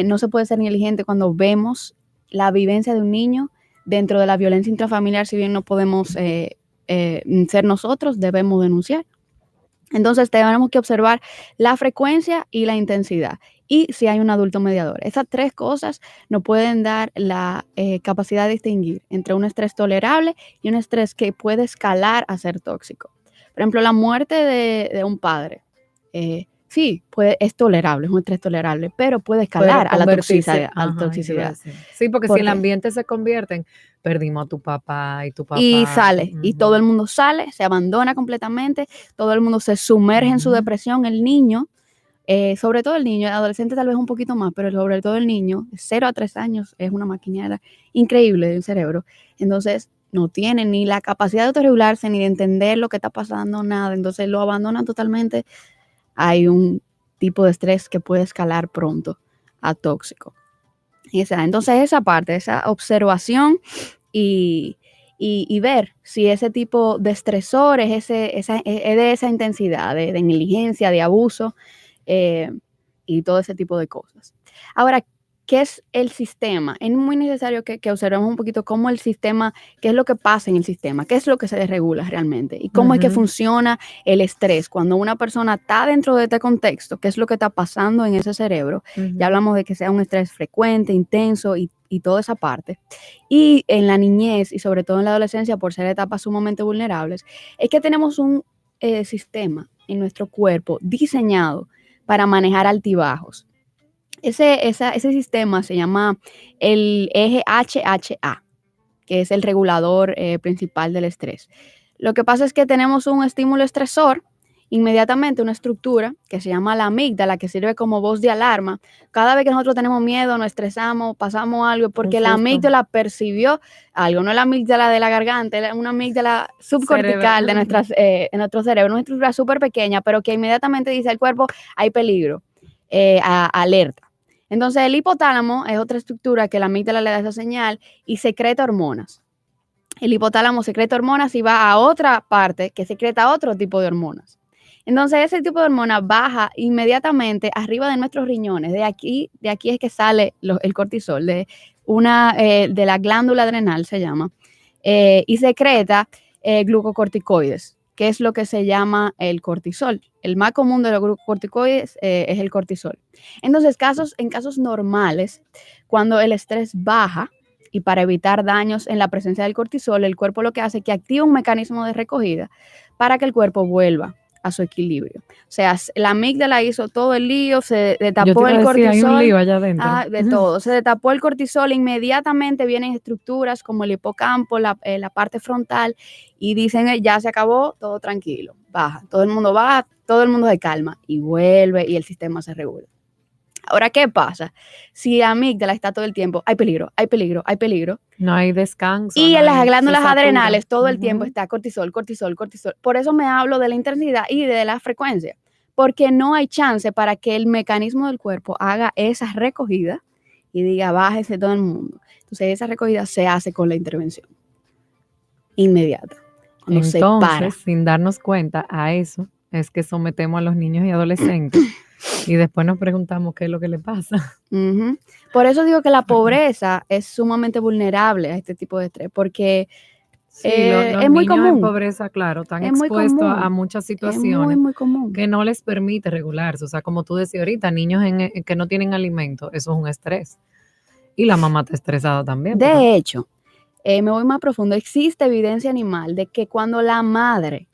No se puede ser negligente cuando vemos la vivencia de un niño dentro de la violencia intrafamiliar. Si bien no podemos ser nosotros, debemos denunciar. Entonces tenemos que observar la frecuencia y la intensidad. Y si hay un adulto mediador. Esas tres cosas nos pueden dar la capacidad de distinguir entre un estrés tolerable y un estrés que puede escalar a ser tóxico. Por ejemplo, la muerte de un padre. Sí, es tolerable, es un estrés tolerable, pero puede escalar a la toxicidad. Sí, porque si el ambiente se convierte en perdimos a tu papá y tu papá. Y sale, y todo el mundo sale, se abandona completamente, todo el mundo se sumerge en su depresión, el niño. Sobre todo el niño, el adolescente tal vez un poquito más, pero sobre todo el niño, 0 a 3 años, es una maquinera increíble del cerebro. Entonces, no tiene ni la capacidad de autorregularse, ni de entender lo que está pasando, nada. Entonces, lo abandonan totalmente. Hay un tipo de estrés que puede escalar pronto a tóxico. Entonces, esa parte, esa observación y ver si ese tipo de estresores es de esa intensidad, de negligencia, de abuso, y todo ese tipo de cosas. Ahora, ¿qué es el sistema? Es muy necesario que observemos un poquito cómo el sistema, qué es lo que pasa en el sistema, qué es lo que se desregula realmente y cómo es que funciona el estrés. Cuando una persona está dentro de este contexto, qué es lo que está pasando en ese cerebro. Ya hablamos de que sea un estrés frecuente, intenso y toda esa parte. Y en la niñez y sobre todo en la adolescencia, por ser etapas sumamente vulnerables, es que tenemos un sistema en nuestro cuerpo diseñado para manejar altibajos. Ese sistema se llama el eje HHA, que es el regulador principal del estrés. Lo que pasa es que tenemos un estímulo estresor inmediatamente una estructura que se llama la amígdala, que sirve como voz de alarma. Cada vez que nosotros tenemos miedo, nos estresamos, pasamos algo, porque la amígdala percibió algo, no la amígdala de la garganta, es una amígdala subcortical de nuestro cerebro, una estructura súper pequeña, pero que inmediatamente dice al cuerpo, hay peligro, alerta. Entonces el hipotálamo es otra estructura que la amígdala le da esa señal y secreta hormonas. El hipotálamo secreta hormonas y va a otra parte que secreta otro tipo de hormonas. Entonces ese tipo de hormonas baja inmediatamente arriba de nuestros riñones. De aquí es que sale el cortisol, de la glándula adrenal se llama, y secreta glucocorticoides, que es lo que se llama el cortisol. El más común de los glucocorticoides es el cortisol. Entonces, en casos normales, cuando el estrés baja, y para evitar daños en la presencia del cortisol, el cuerpo lo que hace es que activa un mecanismo de recogida para que el cuerpo vuelva a su equilibrio. O sea, la amígdala hizo todo el lío, se destapó el cortisol. Hay un lío allá adentro. De todo. Se destapó el cortisol, inmediatamente vienen estructuras como el hipocampo, la parte frontal, y dicen, ya se acabó, todo tranquilo, baja. Todo el mundo se calma y vuelve y el sistema se regula. Ahora, ¿qué pasa? Si la amígdala está todo el tiempo, hay peligro, hay peligro, hay peligro. No hay descanso. Y en las glándulas adrenales todo el tiempo está cortisol, cortisol, cortisol. Por eso me hablo de la intensidad y de la frecuencia, porque no hay chance para que el mecanismo del cuerpo haga esa recogida y diga, bájese todo el mundo. Entonces, esa recogida se hace con la intervención inmediata. Entonces, sin darnos cuenta a eso, es que sometemos a los niños y adolescentes y después nos preguntamos qué es lo que le pasa. Por eso digo que la pobreza es sumamente vulnerable a este tipo de estrés, porque los es muy niños común. en pobreza, claro, están Es muy expuestos común. a muchas situaciones Es muy común. que no les permite regularse. O sea, como tú decías ahorita, niños que no tienen alimento, eso es un estrés. Y la mamá está estresada también. De hecho, me voy más profundo. Existe evidencia animal de que cuando la madre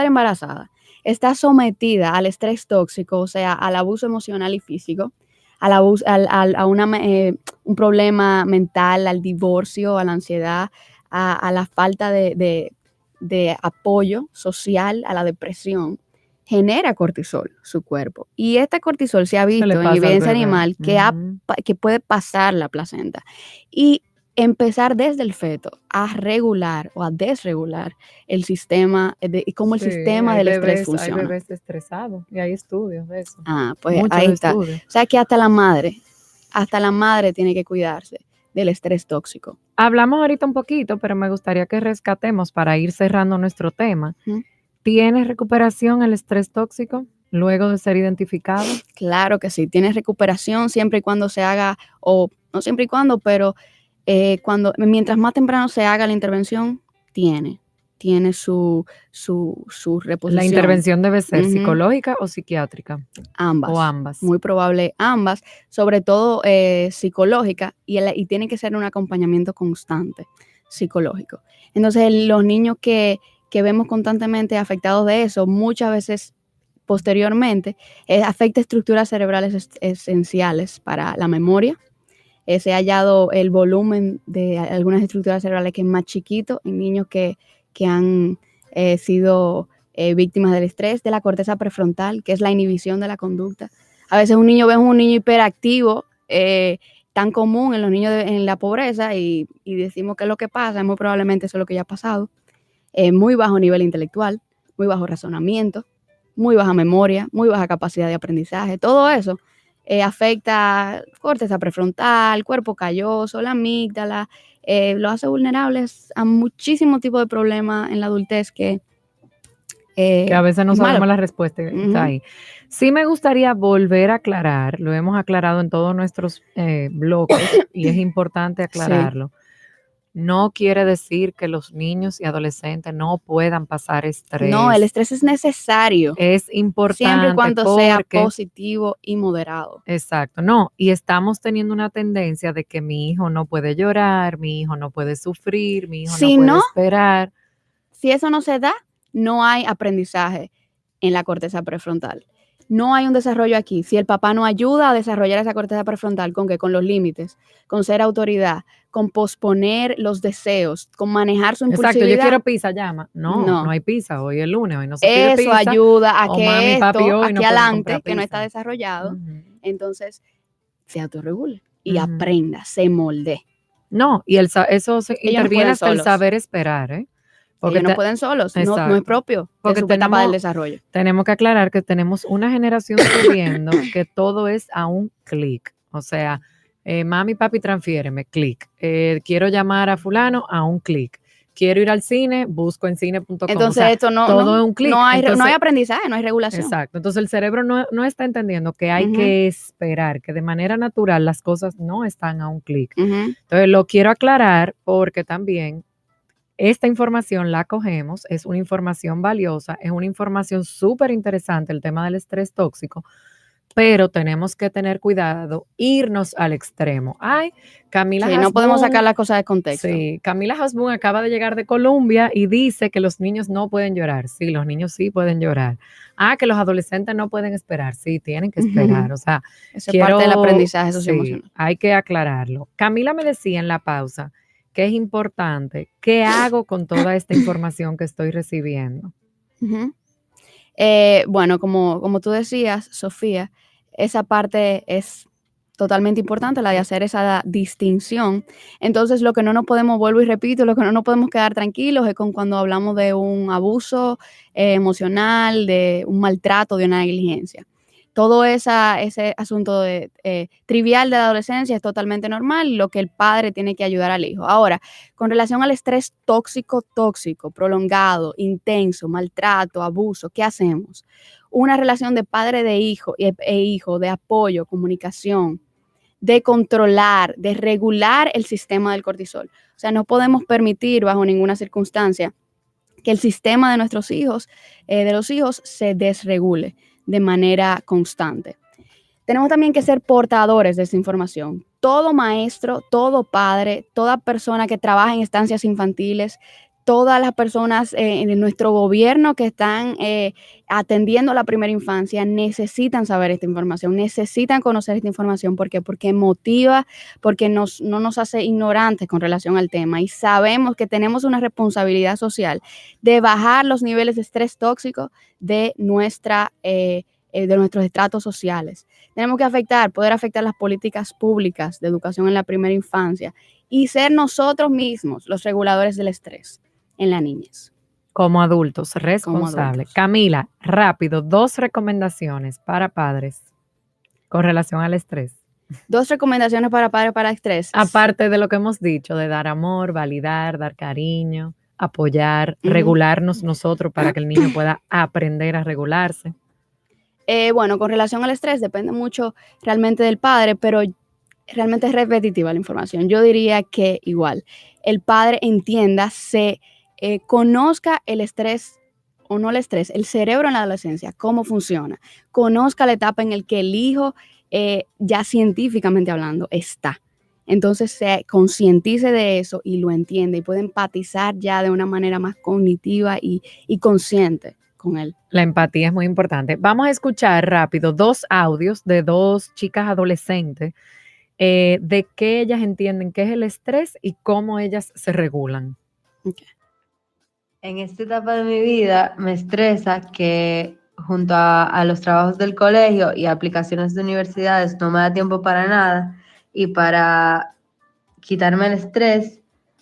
embarazada está sometida al estrés tóxico, o sea, al abuso emocional y físico, a un problema mental, al divorcio, a la ansiedad, a la falta de apoyo social, a la depresión, genera cortisol su cuerpo. Y este cortisol se ha visto en evidencia animal que puede pasar la placenta y empezar desde el feto a regular o a desregular el sistema, cómo el sistema del estrés funciona. Hay bebés estresados y hay estudios de eso. Pues Muchos ahí está. estudios. O sea que hasta la madre tiene que cuidarse del estrés tóxico. Hablamos ahorita un poquito, pero me gustaría que rescatemos para ir cerrando nuestro tema. ¿Tiene recuperación el estrés tóxico luego de ser identificado? Claro que sí, tiene recuperación siempre y cuando se haga, o no siempre y cuando, pero mientras más temprano se haga la intervención, tiene su reposición. ¿La intervención debe ser psicológica o psiquiátrica? Ambas. O ambas. Muy probable ambas, sobre todo psicológica, y tiene que ser un acompañamiento constante psicológico. Entonces, los niños que vemos constantemente afectados de eso, muchas veces posteriormente, afecta estructuras cerebrales esenciales para la memoria. Se ha hallado el volumen de algunas estructuras cerebrales que es más chiquito en niños que han sido víctimas del estrés, de la corteza prefrontal, que es la inhibición de la conducta. A veces un niño hiperactivo, tan común en los niños en la pobreza, y decimos que es lo que pasa, muy probablemente eso es lo que ya ha pasado. Muy bajo nivel intelectual, muy bajo razonamiento, muy baja memoria, muy baja capacidad de aprendizaje. Todo eso afecta corteza prefrontal, cuerpo calloso, la amígdala, lo hace vulnerables a muchísimos tipos de problemas en la adultez que a veces no sabemos la respuesta que está ahí. Sí me gustaría volver a aclarar, lo hemos aclarado en todos nuestros bloques y es importante aclararlo. No quiere decir que los niños y adolescentes no puedan pasar estrés. No, el estrés es necesario. Es importante. Siempre y cuando sea positivo y moderado. Exacto, no. Y estamos teniendo una tendencia de que mi hijo no puede llorar, mi hijo no puede sufrir, mi hijo no puede esperar. Si eso no se da, no hay aprendizaje en la corteza prefrontal. no hay un desarrollo aquí. Si el papá no ayuda a desarrollar esa corteza prefrontal, ¿con qué? Con los límites, con ser autoridad, con posponer los deseos, con manejar su impulsividad. Exacto, yo quiero pizza, llama. No hay pizza, hoy es lunes, hoy no se pide Eso pizza. ayuda a o que mami, papi, esto, hoy no aquí pueden adelante, comprar que no pizza. está desarrollado, entonces se autorregule y Ujú. aprenda, se molde. No, y eso interviene pueden hasta el solos. saber esperar, ¿eh? Ellos no pueden solos, no es Exacto. propio Porque de su etapa del desarrollo. Tenemos que aclarar que tenemos una generación subiendo que todo es a un clic. O sea, mami, papi, transfiéreme, clic. Quiero llamar a fulano, a un clic. Quiero ir al cine, busco en cine.com. Entonces, o sea, esto todo es un clic. no hay aprendizaje, no hay regulación. Exacto. Entonces, el cerebro no está entendiendo que hay que esperar, que de manera natural las cosas no están a un clic. Entonces, lo quiero aclarar porque también esta información la cogemos, es una información valiosa, es una información súper interesante el tema del estrés tóxico, pero tenemos que tener cuidado, irnos al extremo. Ay, Camila Hasbún, no podemos sacar las cosas de contexto. Sí, Camila Hasbún acaba de llegar de Colombia y dice que los niños no pueden llorar. Sí, los niños sí pueden llorar. Que los adolescentes no pueden esperar. Sí, tienen que esperar. O sea, eso es parte del aprendizaje socioemocional. Sí, hay que aclararlo. Camila me decía en la pausa que es importante. ¿Qué hago con toda esta información que estoy recibiendo? Bueno, como tú decías, Sofía, esa parte es totalmente importante, la de hacer esa distinción. Entonces, lo que no nos podemos, vuelvo y repito, lo que no nos podemos quedar tranquilos es con cuando hablamos de un abuso emocional, de un maltrato, de una negligencia. Todo ese asunto trivial de la adolescencia es totalmente normal, lo que el padre tiene que ayudar al hijo. Ahora, con relación al estrés tóxico, prolongado, intenso, maltrato, abuso, ¿qué hacemos? Una relación de padre e hijo, de apoyo, comunicación, de controlar, de regular el sistema del cortisol. O sea, no podemos permitir bajo ninguna circunstancia que el sistema de nuestros hijos, de los hijos, se desregule de manera constante. Tenemos también que ser portadores de esta información. Todo maestro, todo padre, toda persona que trabaja en estancias infantiles, todas las personas en nuestro gobierno que están atendiendo a la primera infancia necesitan saber esta información, necesitan conocer esta información. ¿Por qué? Porque motiva, porque no nos hace ignorantes con relación al tema y sabemos que tenemos una responsabilidad social de bajar los niveles de estrés tóxico de nuestros estratos sociales. Tenemos que poder afectar las políticas públicas de educación en la primera infancia y ser nosotros mismos los reguladores del estrés en la niñez. Como adultos, responsables. Camila, rápido, 2 recomendaciones para padres con relación al estrés. 2 recomendaciones para padres para estrés. Aparte de lo que hemos dicho, de dar amor, validar, dar cariño, apoyar, regularnos nosotros para que el niño pueda aprender a regularse. Bueno, con relación al estrés depende mucho realmente del padre, pero realmente es repetitiva la información. Yo diría que igual, el padre entienda, conozca el estrés o no el estrés, el cerebro en la adolescencia, cómo funciona, conozca la etapa en la que el hijo, ya científicamente hablando, está. Entonces se concientice de eso y lo entiende y puede empatizar ya de una manera más cognitiva y consciente con él. La empatía es muy importante. Vamos a escuchar rápido 2 audios de 2 chicas adolescentes de qué ellas entienden qué es el estrés y cómo ellas se regulan. Okay. En esta etapa de mi vida me estresa que junto a los trabajos del colegio y aplicaciones de universidades no me da tiempo para nada y para quitarme el estrés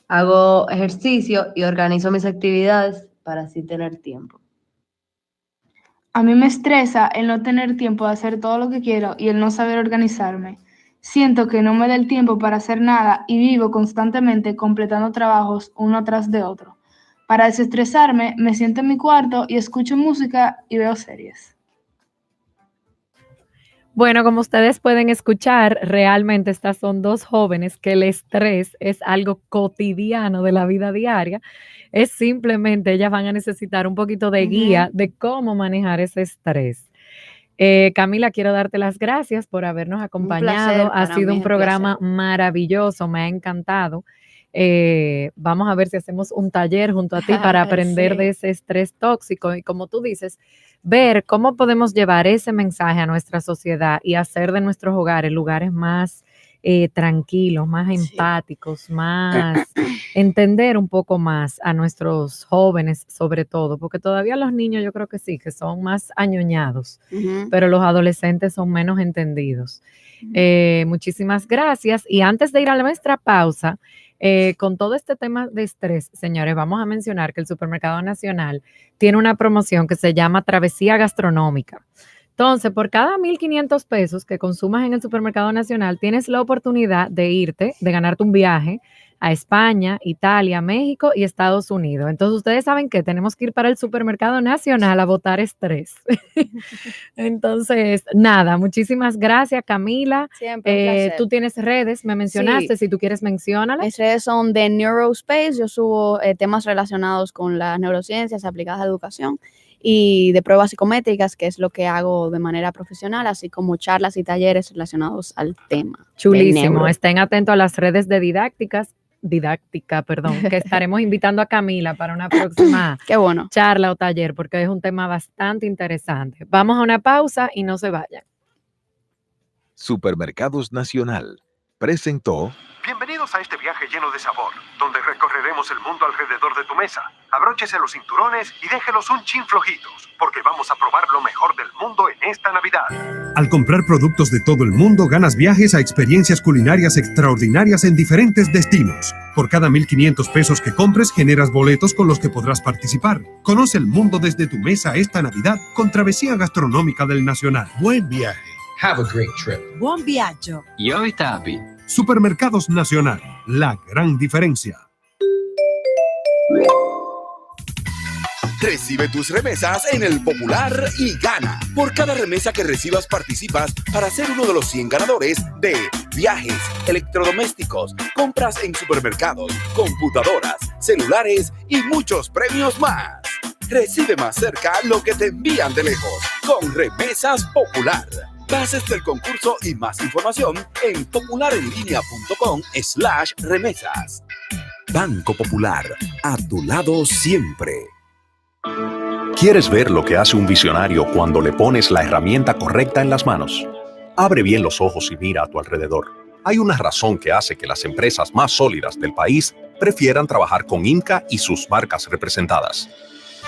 hago ejercicio y organizo mis actividades para así tener tiempo. A mí me estresa el no tener tiempo de hacer todo lo que quiero y el no saber organizarme. Siento que no me da el tiempo para hacer nada y vivo constantemente completando trabajos uno tras de otro. Para desestresarme, me siento en mi cuarto y escucho música y veo series. Bueno, como ustedes pueden escuchar, realmente estas son 2 jóvenes que el estrés es algo cotidiano de la vida diaria. Es simplemente, ellas van a necesitar un poquito de guía de cómo manejar ese estrés. Camila, quiero darte las gracias por habernos acompañado. Ha sido un programa maravilloso, me ha encantado. Vamos a ver si hacemos un taller junto a ti para aprender Sí. de ese estrés tóxico y, como tú dices, ver cómo podemos llevar ese mensaje a nuestra sociedad y hacer de nuestros hogares lugares más tranquilos, más empáticos, más entender un poco más a nuestros jóvenes sobre todo, porque todavía los niños yo creo que sí, que son más añoñados, pero los adolescentes son menos entendidos. Muchísimas gracias. Y antes de ir a nuestra pausa, con todo este tema de estrés, señores, vamos a mencionar que el Supermercado Nacional tiene una promoción que se llama Travesía Gastronómica. Entonces, por cada 1,500 pesos que consumas en el Supermercado Nacional, tienes la oportunidad de irte, de ganarte un viaje a España, Italia, México y Estados Unidos. Entonces, ustedes saben que tenemos que ir para el Supermercado Nacional a botar estrés. Entonces, nada, muchísimas gracias, Camila. Siempre un placer. Tú tienes redes, me mencionaste, Sí. si tú quieres menciónalas. Mis redes son de Neurospace. Yo subo temas relacionados con las neurociencias aplicadas a la educación y de pruebas psicométricas, que es lo que hago de manera profesional, así como charlas y talleres relacionados al tema. Chulísimo. Estén atentos a las redes de didáctica, que estaremos invitando a Camila para una próxima Qué bueno. charla o taller, porque es un tema bastante interesante. Vamos a una pausa y no se vayan. Supermercados Nacional presentó Bienvenidos a este viaje lleno de sabor, donde recorreremos el mundo alrededor de tu mesa. Abróchese los cinturones y déjelos un chin flojitos, porque vamos a probar lo mejor del mundo en esta Navidad. Al comprar productos de todo el mundo, ganas viajes a experiencias culinarias extraordinarias en diferentes destinos. Por cada 1,500 pesos que compres, generas boletos con los que podrás participar. Conoce el mundo desde tu mesa esta Navidad con Travesía Gastronómica del Nacional. Buen viaje. Have a great trip. Buon viaggio. Io Itapi. Supermercados Nacional, la gran diferencia. Recibe tus remesas en el Popular y gana. Por cada remesa que recibas participas para ser uno de los 100 ganadores de viajes, electrodomésticos, compras en supermercados, computadoras, celulares y muchos premios más. Recibe más cerca lo que te envían de lejos con Remesas Popular. Bases del concurso y más información en popularenlinea.com/remesas. Banco Popular, a tu lado siempre. ¿Quieres ver lo que hace un visionario cuando le pones la herramienta correcta en las manos? Abre bien los ojos y mira a tu alrededor. Hay una razón que hace que las empresas más sólidas del país prefieran trabajar con IMCA y sus marcas representadas.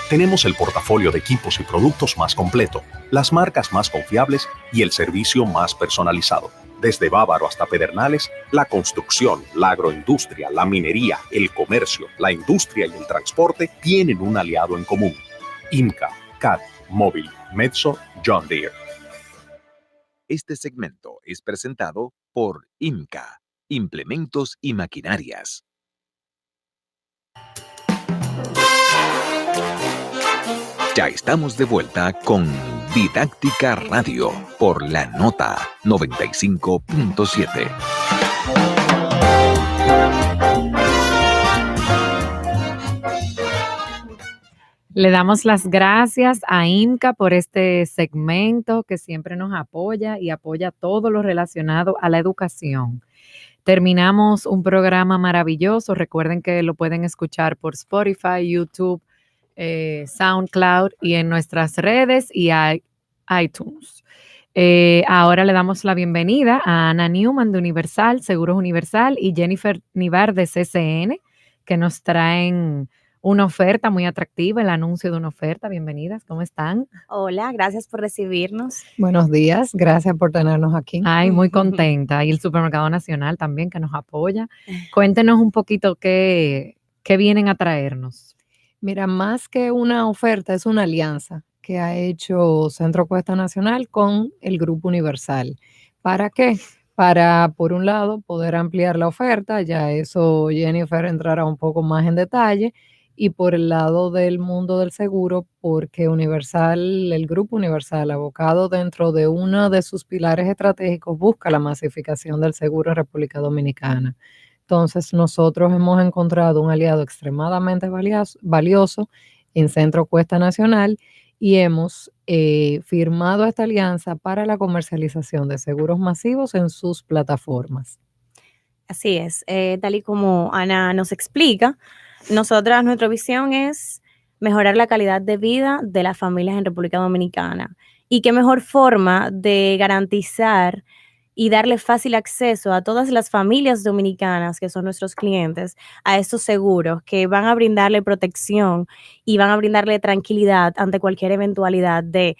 Tenemos el portafolio de equipos y productos más completo, las marcas más confiables y el servicio más personalizado. Desde Bávaro hasta Pedernales, la construcción, la agroindustria, la minería, el comercio, la industria y el transporte tienen un aliado en común. IMCA, CAT, Móvil, Metso, John Deere. Este segmento es presentado por IMCA, Implementos y Maquinarias. Ya estamos de vuelta con Didáctica Radio por La Nota 95.7. Le damos las gracias a IMCA por este segmento que siempre nos apoya y apoya todo lo relacionado a la educación. Terminamos un programa maravilloso. Recuerden que lo pueden escuchar por Spotify, YouTube, SoundCloud y en nuestras redes y iTunes. Ahora le damos la bienvenida a Ana Newman de Universal, Seguros Universal, y Jennifer Nivar de CCN, que nos traen una oferta muy atractiva, el anuncio de una oferta. Bienvenidas, ¿cómo están? Hola, gracias por recibirnos. Buenos días, gracias por tenernos aquí. Ay, muy contenta. Y el Supermercado Nacional también que nos apoya. Cuéntenos un poquito qué vienen a traernos. Mira, más que una oferta, es una alianza que ha hecho Centro Cuesta Nacional con el Grupo Universal. ¿Para qué? Para, por un lado, poder ampliar la oferta, ya eso Jennifer entrará un poco más en detalle, y por el lado del mundo del seguro, porque Universal, el Grupo Universal, abocado dentro de uno de sus pilares estratégicos, busca la masificación del seguro en República Dominicana. Entonces, nosotros hemos encontrado un aliado extremadamente valioso en Centro Cuesta Nacional y hemos firmado esta alianza para la comercialización de seguros masivos en sus plataformas. Así es, tal y como Ana nos explica, nuestra visión es mejorar la calidad de vida de las familias en República Dominicana. Y qué mejor forma de garantizar y darle fácil acceso a todas las familias dominicanas que son nuestros clientes a estos seguros que van a brindarle protección y van a brindarle tranquilidad ante cualquier eventualidad de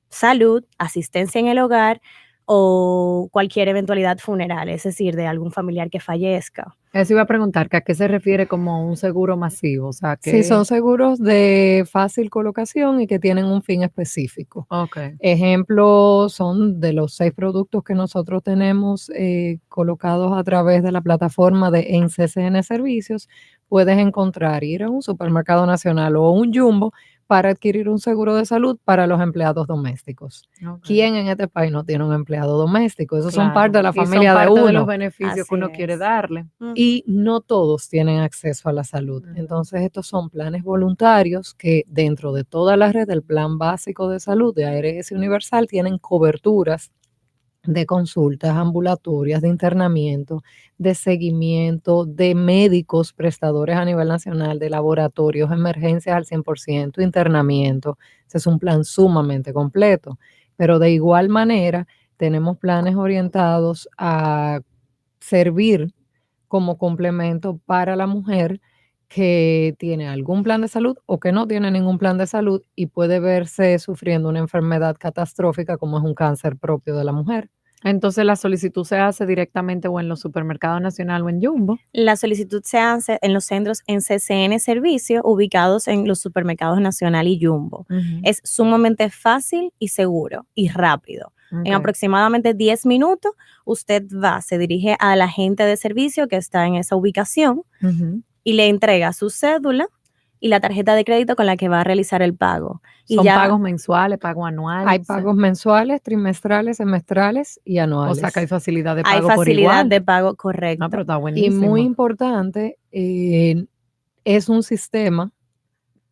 salud, asistencia en el hogar o cualquier eventualidad funeral, es decir, de algún familiar que fallezca. Eso iba a preguntar, que ¿a qué se refiere como un seguro masivo? O sea, que Sí, son seguros de fácil colocación y que tienen un fin específico. Okay. Ejemplo, son de los 6 productos que nosotros tenemos colocados a través de la plataforma de en CCN Servicios. Puedes encontrar, ir a un supermercado nacional o un Jumbo para adquirir un seguro de salud para los empleados domésticos. Okay. ¿Quién en este país no tiene un empleado doméstico? Esos Claro. son parte de la Y familia son de parte uno. de los beneficios Así que uno es. quiere darle. Y no todos tienen acceso a la salud. Entonces, estos son planes voluntarios que dentro de toda la red del Plan Básico de Salud de ARS Universal tienen coberturas de consultas ambulatorias, de internamiento, de seguimiento, de médicos prestadores a nivel nacional, de laboratorios, emergencias al 100%, internamiento. Ese es un plan sumamente completo. Pero de igual manera, tenemos planes orientados a servir como complemento para la mujer que tiene algún plan de salud o que no tiene ningún plan de salud y puede verse sufriendo una enfermedad catastrófica como es un cáncer propio de la mujer. Entonces, ¿la solicitud se hace directamente o en los supermercados nacional o en Jumbo? La solicitud se hace en los centros en CCN Servicio, ubicados en los supermercados Nacional y Jumbo. Es sumamente fácil y seguro y rápido. En aproximadamente 10 minutos, usted se dirige al agente de servicio que está en esa ubicación y le entrega su cédula y la tarjeta de crédito con la que va a realizar el pago. ¿Son pagos mensuales, pagos anuales? Hay pagos mensuales, trimestrales, semestrales y anuales. O sea, que hay facilidad de pago hay por igual. facilidad de pago, correcto. Ah, pero está buenísimo. Y muy importante, es un sistema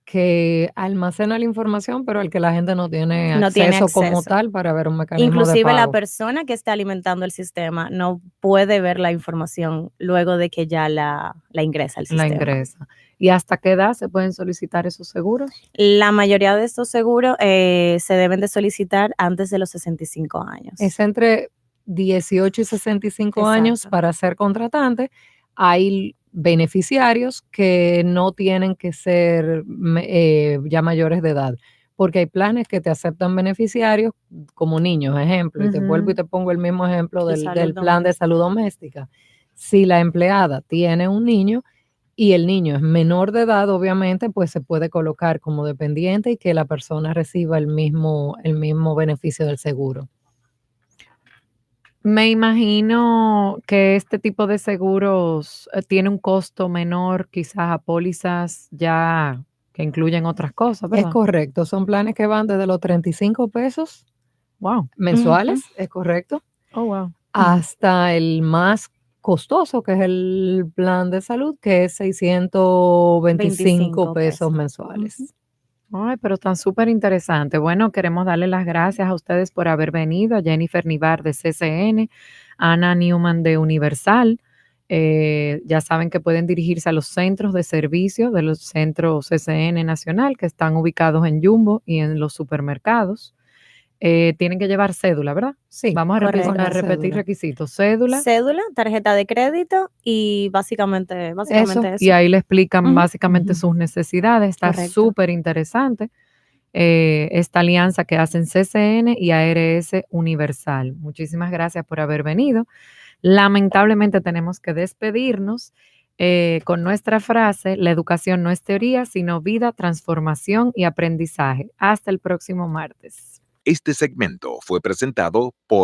que almacena la información, pero al que la gente no tiene acceso como tal para ver un mecanismo Inclusive de pago. la persona que está alimentando el sistema no puede ver la información luego de que ya la ingresa al sistema. La ingresa. ¿Y hasta qué edad se pueden solicitar esos seguros? La mayoría de estos seguros se deben de solicitar antes de los 65 años. Es entre 18 y 65 años para ser contratante. Hay beneficiarios que no tienen que ser ya mayores de edad, porque hay planes que te aceptan beneficiarios como niños, ejemplo, y te vuelvo y te pongo el mismo ejemplo del plan de salud doméstica. Si la empleada tiene un niño y el niño es menor de edad, obviamente, pues se puede colocar como dependiente y que la persona reciba el mismo beneficio del seguro. Me imagino que este tipo de seguros tiene un costo menor quizás a pólizas ya que incluyen otras cosas, ¿verdad? Es correcto, son planes que van desde los 35 pesos mensuales, es correcto, hasta el más costoso, que es el plan de salud, que es 625 pesos mensuales. Ay, pero están súper interesantes. Bueno, queremos darle las gracias a ustedes por haber venido, a Jennifer Nivar de CCN, Ana Newman de Universal. Ya saben que pueden dirigirse a los centros de servicio de los centros CCN Nacional que están ubicados en Jumbo y en los supermercados. Tienen que llevar cédula, ¿verdad? Sí. Vamos a repetir requisitos. Cédula, tarjeta de crédito y básicamente eso. Y ahí le explican básicamente sus necesidades. Está súper interesante esta alianza que hacen CCN y ARS Universal. Muchísimas gracias por haber venido. Lamentablemente tenemos que despedirnos con nuestra frase: la educación no es teoría, sino vida, transformación y aprendizaje. Hasta el próximo martes. Este segmento fue presentado por